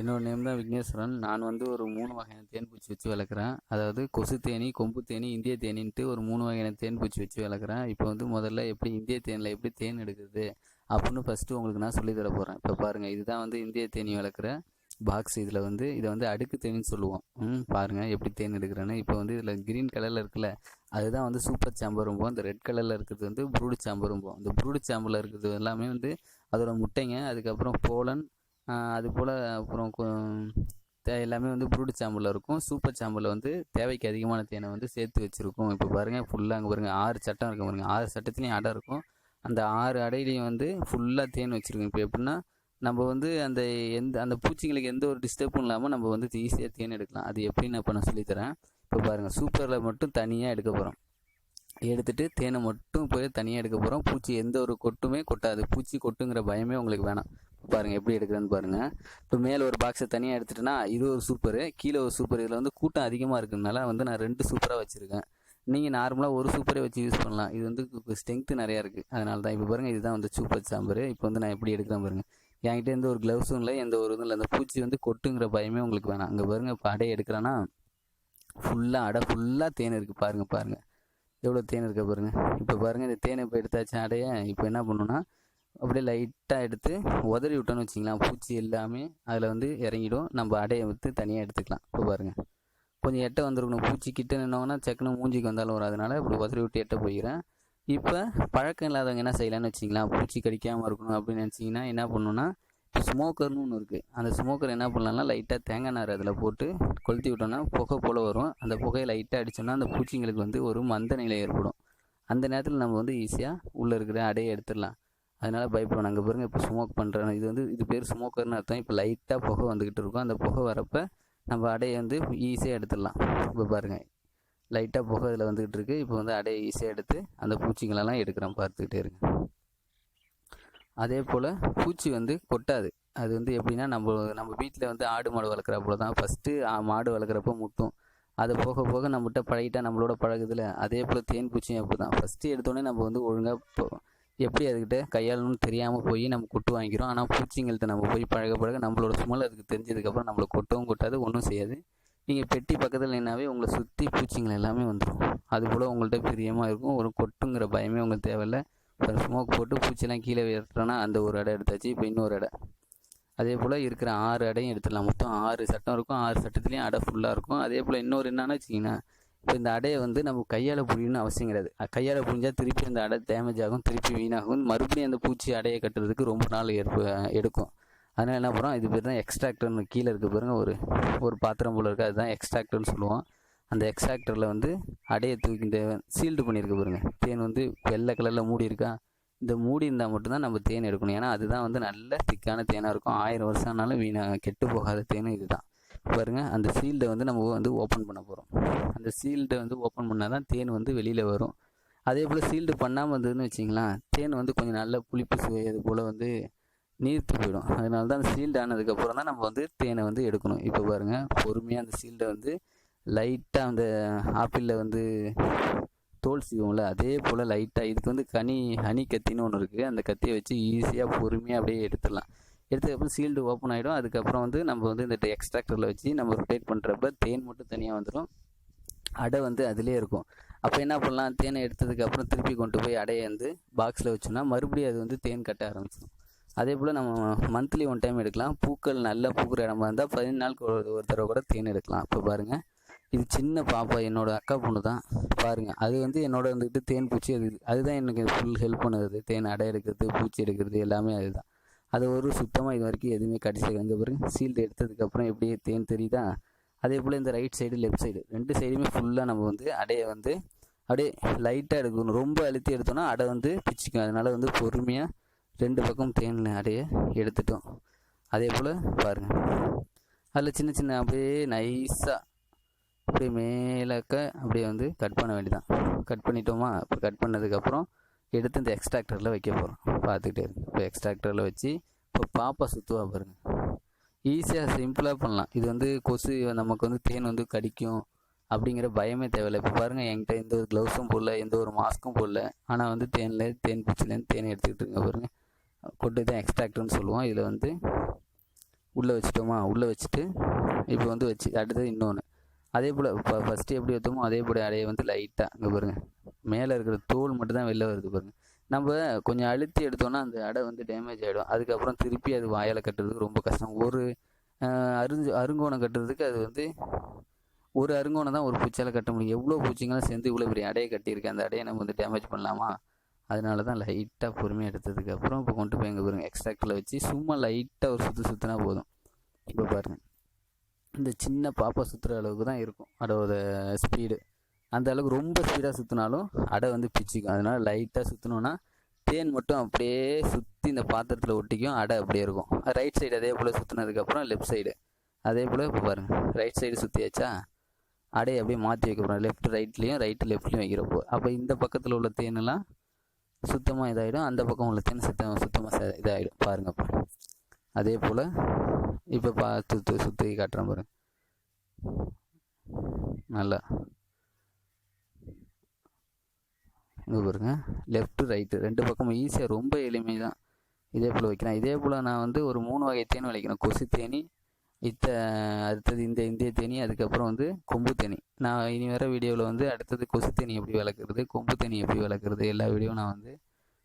என்னோட நேம் தான் விக்னேஸ்வரன். நான் வந்து ஒரு 3 வகையான தேன் பூச்சி வச்சு வளர்க்குறேன். அதாவது கொசு தேனீ, கொம்பு தேனீ, இந்திய தேனீன்ட்டு ஒரு 3 வகையான தேன் பூச்சி வச்சு வளர்க்குறேன். இப்போ வந்து முதல்ல எப்படி இந்திய தேனில் எப்படி தேன் எடுக்குது அப்படின்னு ஃபஸ்ட்டு உங்களுக்கு நான் சொல்லித் தர போகிறேன். இப்போ பாருங்கள், இதுதான் வந்து இந்திய தேனீ வளர்க்குற பாக்ஸ். இதில் வந்து இதை வந்து அடுக்கு தேனின்னு சொல்லுவோம். பாருங்கள் எப்படி தேன் எடுக்கிறேன்னு. இப்போ வந்து இதில் கிரீன் கலரில் இருக்குல்ல, அதுதான் வந்து சூப்பர் சாம்பரும்போம். இந்த ரெட் கலரில் இருக்கிறது வந்து ப்ரூடு சாம்பரும்போம். இந்த ப்ரூடு சாம்பரில் இருக்கிறது எல்லாமே வந்து அதோட முட்டைங்க. அதுக்கப்புறம் போலன், அதுபோல் அப்புறம் எல்லாமே வந்து ப்ரூடு சாம்பலில் இருக்கும். சூப்பர் சாம்பலில் வந்து தேவைக்கு அதிகமான தேனை வந்து சேர்த்து வச்சுருக்கோம். இப்போ பாருங்கள், ஃபுல்லாக அங்கே பாருங்கள் 6 சட்டம் இருக்கும் பாருங்கள். 6 சட்டத்துலேயும் அடை இருக்கும். அந்த 6 அடையிலையும் வந்து ஃபுல்லாக தேன் வச்சுருக்கோம். இப்போ எப்படின்னா, நம்ம வந்து அந்த பூச்சிங்களுக்கு எந்த ஒரு டிஸ்டர்பும் இல்லாமல் நம்ம வந்து ஈஸியாக தேன் எடுக்கலாம். அது எப்படின்னு இப்போ நான் சொல்லித்தரேன். இப்போ பாருங்கள், சூப்பரில் மட்டும் தனியாக எடுக்க போகிறோம். எடுத்துகிட்டு தேனை மட்டும் போய் தனியாக எடுக்க போகிறோம். பூச்சி எந்த ஒரு கொட்டுமே கொட்டாது. பூச்சி கொட்டுங்கிற பயமே உங்களுக்கு வேணாம். பாருங்கள் எப்படி எடுக்கிறேன்னு பாருங்கள். இப்போ மேலே ஒரு பாக்ஸை தனியாக எடுத்துட்டேன்னா இது ஒரு சூப்பரு, கீழே ஒரு சூப்பர். இதில் வந்து கூட்டம் அதிகமாக இருக்கிறதுனால வந்து நான் 2 சூப்பராக வச்சுருக்கேன். நீங்கள் நார்மலாக ஒரு சூப்பரே வச்சு யூஸ் பண்ணலாம். இது வந்து ஸ்ட்ரென்த்து நிறையா இருக்குது, அதனால தான். இப்போ பாருங்கள், இதுதான் வந்து சூப்பர் சாம்பர். இப்போ வந்து நான் எப்படி எடுக்கிறேன் பாருங்கள். என்கிட்ட எந்த ஒரு க்ளவுஸும் இல்லை, எந்த ஒரு இதுவும் இல்லை. அந்த பூச்சி வந்து கொட்டுங்கிற பயமே உங்களுக்கு வேணாம். அங்கே பாருங்கள், இப்போ அடையை எடுக்கிறேன்னா ஃபுல்லாக அடை ஃபுல்லாக தேன் இருக்குது. பாருங்கள் எவ்வளோ தேன் இருக்க பாருங்கள். இப்போ பாருங்கள், இந்த தேனை இப்போ எடுத்தாச்சு அடைய. இப்போ என்ன பண்ணணுன்னா, அப்படியே லைட்டாக எடுத்து உதறி விட்டோன்னு வச்சிங்களேன், பூச்சி எல்லாமே அதில் வந்து இறங்கிடும். நம்ம அடையை வந்து தனியாக எடுத்துக்கலாம். இப்போ பாருங்கள், கொஞ்சம் எட்ட வந்துருக்கணும். பூச்சி கிட்ட நின்னோன்னா செக்குன்னு மூஞ்சிக்கு வந்தாலும் வரும். அதனால் இப்படி உதறி விட்டு எட்ட போய்க்கிறேன். இப்போ பழக்கம் இல்லாதவங்க என்ன செய்யலான்னு வச்சிங்களேன், பூச்சி கடிக்காமல் இருக்கணும் அப்படின்னு நினச்சிங்கன்னா என்ன பண்ணணுன்னா, இப்போ ஸ்மோக்கர்னு ஒன்று இருக்குது. அந்த ஸ்மோக்கர் என்ன பண்ணலாம்னா, லைட்டாக தேங்காய் நார் அதில் போட்டு கொளுத்தி விட்டோன்னா புகை போல் வரும். அந்த புகையை லைட்டாக அடித்தோம்னா அந்த பூச்சிங்களுக்கு வந்து ஒரு மந்த நிலை ஏற்படும். அந்த நேரத்தில் நம்ம வந்து ஈஸியாக உள்ளே இருக்கிற அடையை எடுத்துடலாம். அதனால் பயப்படணும். அங்கே பாருங்கள், இப்போ ஸ்மோக் பண்ணுறேன். இது பேர் ஸ்மோக்கர்னு அர்த்தம். இப்போ லைட்டாக புகை வந்துக்கிட்டு இருக்கும். அந்த புகை வரப்போ நம்ம அடையை வந்து ஈஸியாக எடுத்துடலாம். இப்போ பாருங்கள், லைட்டாக புகை இதில் வந்துக்கிட்டு இருக்குது. இப்போ வந்து அடையை ஈஸியாக எடுத்து அந்த பூச்சிங்களெல்லாம் எடுக்கிறேன். பார்த்துக்கிட்டே இருங்க. அதே போல் பூச்சி வந்து கொட்டாது. அது வந்து எப்படின்னா, நம்ம வீட்டில் வந்து ஆடு மாடு வளர்க்குற போல தான். ஃபஸ்ட்டு மாடு வளர்க்குறப்போ முட்டும். அதை போக போக நம்மகிட்ட பழகிட்டா நம்மளோட பழகுதில்ல. அதே போல் தேன் பூச்சியும் அப்படி தான். ஃபஸ்ட்டு எடுத்தோடனே நம்ம வந்து ஒழுங்காக எப்படி அதுக்கிட்ட கையாளணும்னு தெரியாமல் போய் நம்ம கொட்டு வாங்கிக்கிறோம். ஆனால் பூச்சிங்கள்ட்ட நம்ம போய் பழக பழக நம்மளோட சுமல் அதுக்கு தெரிஞ்சதுக்கப்புறம் நம்மளை கொட்டவும் கொட்டாது, ஒன்றும் செய்யாது. நீங்கள் பெட்டி பக்கத்தில் நின்னாவே உங்களை சுற்றி பூச்சிங்கள் எல்லாமே வந்துடும். அதுபோல் உங்கள்கிட்ட பிரியமாக இருக்கும். ஒரு கொட்டுங்கிற பயமே உங்களுக்கு தேவையில்லை. இப்போ ஸ்மோக் போட்டு பூச்சியெல்லாம் கீழே ஏற்றுறோன்னா அந்த ஒரு அடை எடுத்தாச்சு. இப்போ இன்னொரு அடை. அதே போல் இருக்கிற 6 அடையும் எடுத்துடலாம். மொத்தம் 6 சட்டம் இருக்கும். 6 சட்டத்துலேயும் அடை ஃபுல்லாக இருக்கும். அதே போல் இன்னொரு என்னென்னு வச்சிங்கன்னா, இப்போ இந்த அடையை வந்து நம்ம கையால் புரியணும்னு அவசியம் கிடையாது. கையால் புரிஞ்சால் திருப்பி அந்த அடை டேமேஜ் ஆகும், திருப்பி வீணாகும். மறுபடியும் அந்த பூச்சி அடையை கட்டுறதுக்கு ரொம்ப நாள் எடுக்கும். அதனால் என்ன பண்ணுறோம், இது பேர் தான் எக்ஸ்ட்ராக்டர்னு. கீழே இருக்க பாருங்கள், ஒரு பாத்திரம் போல் இருக்குது, அதுதான் எக்ஸ்ட்ராக்டர்னு சொல்லுவோம். அந்த எக்ஸ்ட்ராக்டரில் வந்து அடையை தூக்கி இந்த சீல்டு பண்ணியிருக்க பாருங்கள். தேன் வந்து வெள்ளை கலரில் மூடி இருக்கா, இந்த மூடி இருந்தால் மட்டும்தான் நம்ம தேன் எடுக்கணும். ஏன்னா அதுதான் வந்து நல்ல திக்கான தேனாக இருக்கும். 1000 வருஷம் ஆனாலும் கெட்டு போகாத தேன் இதுதான். பாருங்கள், அந்த சீல்டை வந்து நம்ம வந்து ஓப்பன் பண்ண போகிறோம். அந்த சீல்டை வந்து ஓப்பன் பண்ணால் தான் தேன் வந்து வெளியில் வரும். அதே போல் சீல்டு பண்ணாமல் வந்ததுன்னு வச்சிங்களேன், தேன் வந்து கொஞ்சம் நல்ல புளிப்பு சுவை அது போல் வந்து நீர்த்து போயிடும். அதனால தான் அந்த சீல்டு ஆனதுக்கப்புறம் தான் நம்ம வந்து தேனை வந்து எடுக்கணும். இப்போ பாருங்கள், பொறுமையாக அந்த சீல்டை வந்து லைட்டாக அந்த ஆப்பிளில் வந்து தோல் சீவும்ல, அதே போல் லைட்டாக இதுக்கு வந்து ஹனி கத்தின்னு ஒன்று இருக்குது. அந்த கத்தியை வச்சு ஈஸியாக பொறுமையாக அப்படியே எடுத்துடலாம். எடுத்ததுக்கப்புறம் சீல்டு ஓப்பன் ஆகிடும். அதுக்கப்புறம் வந்து நம்ம வந்து இந்த எக்ஸ்ட்ராக்டரில் வச்சு நம்ம ரொட்டேட் பண்ணுறப்ப தேன் மட்டும் தனியாக வந்துடும். அடை வந்து அதிலே இருக்கும். அப்போ என்ன பண்ணலாம், தேனை எடுத்ததுக்கப்புறம் திருப்பி கொண்டு போய் அடையை வந்து பாக்ஸில் வச்சோம்னா மறுபடியும் அது வந்து தேன் கட்ட ஆரம்பிச்சிடும். அதே போல் நம்ம மந்த்லி 1 டைம் எடுக்கலாம். பூக்கள் நல்லா பூக்கிற இடமா இருந்தால் 15 நாளுக்கு ஒரு தடவை கூட தேன் எடுக்கலாம். இப்போ பாருங்கள், இது சின்ன பாப்பா, என்னோடய அக்கா பொண்ணு தான். பாருங்கள், அது வந்து என்னோட வந்துக்கிட்டு தேன் பூச்சி அதுதான் எனக்கு ஃபுல் ஹெல்ப் பண்ணுது. தேன் அடை எடுக்கிறது, பூச்சி எடுக்கிறது எல்லாமே அதுதான். அது ஒரு சுத்தமாக இது வரைக்கும் எதுவுமே கடிச்சிருக்கு. அங்கே பாருங்க, சீல்டு எடுத்ததுக்கப்புறம் எப்படியே தேன் தெரியுதா. அதே போல் இந்த ரைட் சைடு லெஃப்ட் சைடு 2 சைடுமே ஃபுல்லாக நம்ம வந்து அடையை வந்து அப்படியே லைட்டாக எடுக்கணும். ரொம்ப அழுத்தி எடுத்தோன்னா அடை வந்து பிச்சுக்கும். அதனால் வந்து பொறுமையாக 2 பக்கம் தேனில் அடையை எடுத்துட்டோம். அதே போல் பாருங்கள், அதில் சின்ன சின்ன அப்படியே நைஸாக அப்படியே மேலக்க அப்படியே வந்து கட் பண்ண வேண்டியதான். கட் பண்ணிட்டோமா. இப்போ கட் பண்ணதுக்கப்புறம் எடுத்து இந்த எக்ஸ்ட்ராக்டரில் வைக்க போகிறோம். பார்த்துக்கிட்டே இருக்கு. இப்போ எக்ஸ்ட்ராக்டரில் வச்சு இப்போ பாப்பா சுற்றுவா பாருங்கள். ஈஸியாக சிம்பிளாக பண்ணலாம். இது வந்து கொசு நமக்கு வந்து தேன் வந்து கடிக்கும் அப்படிங்கிற பயமே தேவையில்லை. இப்போ பாருங்கள், என்கிட்ட எந்த ஒரு க்ளவுஸும் போடல, எந்த ஒரு மாஸ்க்கும் போடல. ஆனால் வந்து தேன் பூச்சிலேருந்து தேன் எடுத்துக்கிட்டு இருங்க பாருங்கள். கொட்டு தான் எக்ஸ்ட்ராக்டர்னு சொல்லுவோம். இதில் வந்து உள்ளே வச்சுட்டோமா, உள்ளே வச்சுட்டு இப்போ வந்து வச்சு அடுத்தது இன்னொன்று அதே போல் ஃபஸ்ட்டு எப்படி வைத்தோமோ அதே போல் அடையை வந்து லைட்டாக இங்கே பாருங்கள், மேலே இருக்கிற தோல் மட்டும் தான் வெளில வருது பாருங்கள். நம்ம கொஞ்சம் அழுத்தி எடுத்தோன்னா அந்த அடை வந்து டேமேஜ் ஆகிடும். அதுக்கப்புறம் திருப்பி அது வாயில் கட்டுறதுக்கு ரொம்ப கஷ்டம். ஒரு அருங்கோணம் கட்டுறதுக்கு அது வந்து ஒரு அருங்கோணம் தான் ஒரு பூச்சால் கட்ட முடியும். எவ்வளோ பூச்சிங்களும் சேர்ந்து இவ்வளோ பெரிய அடையை கட்டியிருக்கேன். அந்த அடையை நம்ம வந்து டேமேஜ் பண்ணலாமா? அதனால தான் லைட்டாக பொறுமையாக எடுத்ததுக்கப்புறம் இப்போ கொண்டு போய் எங்கே பாருங்கள் எக்ஸ்ட்ராக்டில் வச்சு சும்மா லைட்டாக ஒரு சுற்றினா போதும். இப்போ பாருங்கள், இந்த சின்ன பாப்பா சுற்றுற அளவுக்கு தான் இருக்கும் அடோட ஸ்பீடு. அந்த அளவுக்கு ரொம்ப ஸ்பீடாக சுற்றினாலும் அடை வந்து பிச்சுக்கும். அதனால் லைட்டாக சுற்றினோன்னா தேன் மட்டும் அப்படியே சுற்றி இந்த பாத்திரத்தில் ஒட்டிக்கும், அடை அப்படியே இருக்கும். ரைட் சைடு அதே போல் சுற்றினதுக்கப்புறம் லெஃப்ட் சைடு அதே போல் இப்போ பாருங்கள், ரைட் சைடு சுற்றியாச்சா, அடையை அப்படியே மாற்றி வைக்க போகிறோம். லெஃப்ட் ரைட்லேயும் ரைட்டு லெஃப்ட்லேயும் வைக்கிறப்போ அப்போ இந்த பக்கத்தில் உள்ள தேனெல்லாம் சுத்தமாக இதாகிடும், அந்த பக்கம் உள்ள தேன் சுத்தமாக இதாகிடும். பாருங்கள் அப்போ அதே போல் இப்போ சுற்றி காட்டுறேன் பாருங்க. நல்லா இங்கே பாருங்க, லெஃப்ட்டு ரைட்டு ரெண்டு பக்கமும் ஈஸியாக ரொம்ப எளிமை தான். இதே போல் வைக்கிறேன். இதே போல் நான் வந்து ஒரு 3 வகை தேன் விளைக்கிறேன். கொசு தேனி, அடுத்தது இந்த இந்திய தேனி, அதுக்கப்புறம் வந்து கொம்பு தேனி. நான் இனி வர வீடியோவில் வந்து அடுத்தது கொசு தேனி எப்படி வளர்க்குறது, கொம்பு தேனி எப்படி வளர்க்குறது, எல்லா வீடியோவும் நான் வந்து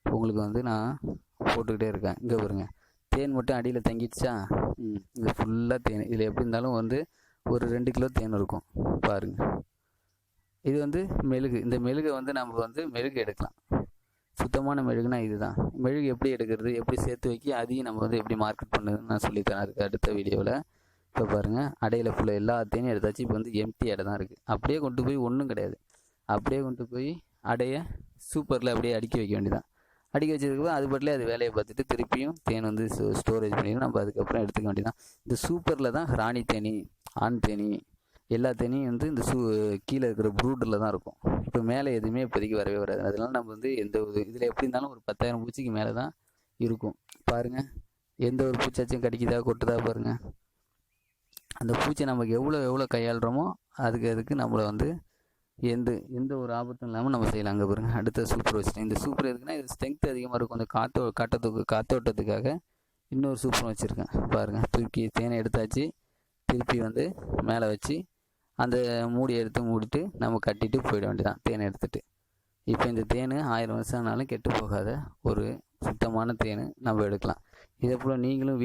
உங்களுக்கு வந்து நான் போட்டுக்கிட்டே இருக்கேன். இங்கே பாருங்க, தேன் மட்டும் அடியில் தங்கிடுச்சா, இது ஃபுல்லாக தேன். இதில் எப்படி இருந்தாலும் வந்து ஒரு 2 கிலோ தேன் இருக்கும் பாருங்கள். இது வந்து மெழுகு. இந்த மெழுகை வந்து நம்ம வந்து மெழுகு எடுக்கலாம். சுத்தமான மெழுகுனா இதுதான். மெழுகு எப்படி எடுக்கிறது, எப்படி சேர்த்து வைக்கி, அதையும் நம்ம வந்து எப்படி மார்க்கெட் பண்ணுறதுன்னு நான் சொல்லித்தரேன் அதுக்கு அடுத்த வீடியோவில். இப்போ பாருங்கள், அடையில் ஃபுல்லாக எல்லா தேனையும் எடுத்தாச்சு. இப்போ வந்து எம்டி அடை தான் இருக்குது. அப்படியே கொண்டு போய் ஒன்றும் கிடையாது, அப்படியே கொண்டு போய் அடையை சூப்பரில் அப்படியே அடுக்கி வைக்க வேண்டியதான். அடுக்கி வச்சதுக்கு அது பாட்டிலே அது வேலையை பார்த்துட்டு திருப்பியும் தேன் வந்து ஸ்டோரேஜ் பண்ணிட்டு நம்ம அதுக்கப்புறம் எடுத்துக்க வேண்டியதான். இந்த சூப்பரில் தான் ராணி தேனி, ஆண் தேனி, எல்லா தேனியும் வந்து இந்த கீழே இருக்கிற ப்ரூடில் தான் இருக்கும். இப்போ மேலே எதுவுமே இப்போதைக்கு வரவே வராது. அதனால நம்ம வந்து எந்த ஒரு இதில் எப்படி இருந்தாலும் ஒரு 10,000 பூச்சிக்கு மேலே தான் இருக்கும். பாருங்கள், எந்த ஒரு பூச்சாச்சும் கடிக்குதா கொட்டுதா பாருங்கள். அந்த பூச்சை நமக்கு எவ்வளோ கையாளுறோமோ அதுக்கு நம்மளை வந்து எந்த ஒரு ஆபத்தும் இல்லாமல் நம்ம செய்யலாம். அங்கே பாருங்கள், அடுத்த சூப்பர் வச்சுட்டேன். இந்த சூப்பர் எதுக்குன்னா இது ஸ்ட்ரென்த் அதிகமாக இருக்கும். அந்த காத்தோட்டத்துக்காக இன்னொரு சூப்பர் வச்சுருக்கேன். பாருங்கள், தூக்கி தேனை எடுத்தாச்சு, திருப்பி வந்து மேலே வச்சு அந்த மூடியை எடுத்து மூடிட்டு நம்ம கட்டிட்டு போயிட வேண்டியதான் தேனை எடுத்துகிட்டு. இப்போ இந்த தேன் 1000 வருஷம் ஆனாலும் கெட்டு போகாத ஒரு சுத்தமான தேன் நம்ம எடுக்கலாம். இதே போல் நீங்களும்